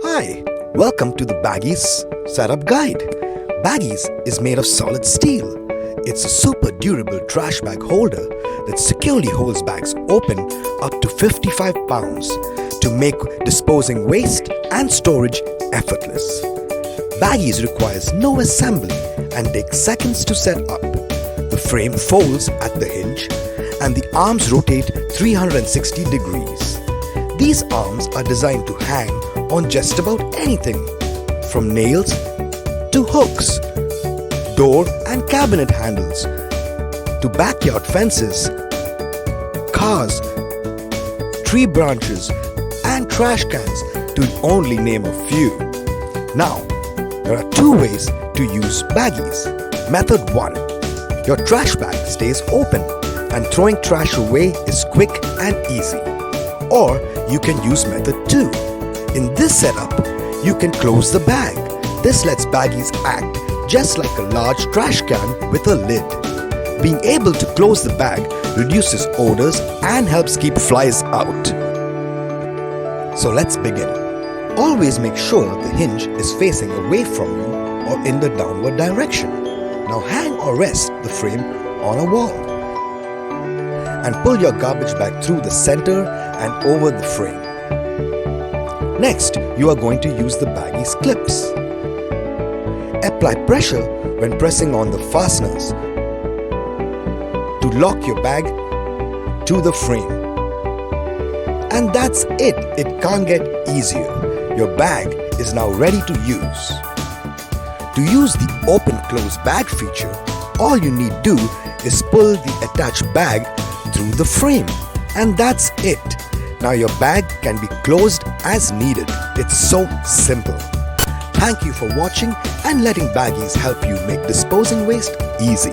Hi, welcome to the BagEZ Setup Guide. BagEZ is made of solid steel. It's a super durable trash bag holder that securely holds bags open up to 55 pounds to make disposing waste and storage effortless. BagEZ requires no assembly and takes seconds to set up. The frame folds at the hinge and the arms rotate 360 degrees. These arms are designed to hang on just about anything, from nails to hooks, door and cabinet handles, to backyard fences, cars, tree branches and trash cans, to only name a few. Now, there are two ways to use BagEZ. Method 1. Your trash bag stays open and throwing trash away is quick and easy. Or you can use method 2. In this setup, you can close the bag. This lets BagEZ act just like a large trash can with a lid. Being able to close the bag reduces odors and helps keep flies out. So let's begin. Always make sure the hinge is facing away from you or in the downward direction. Now hang or rest the frame on a wall and pull your garbage bag through the center and over the frame. Next, you are going to use the BagEZ clips. Apply pressure when pressing on the fasteners to lock your bag to the frame. And that's it. It can't get easier. Your bag is now ready to use. To use the open-close bag feature, all you need do is pull the attached bag through the frame. And that's it. Now your bag can be closed as needed. It's so simple. Thank you for watching and letting BagEZ help you make disposing waste easy.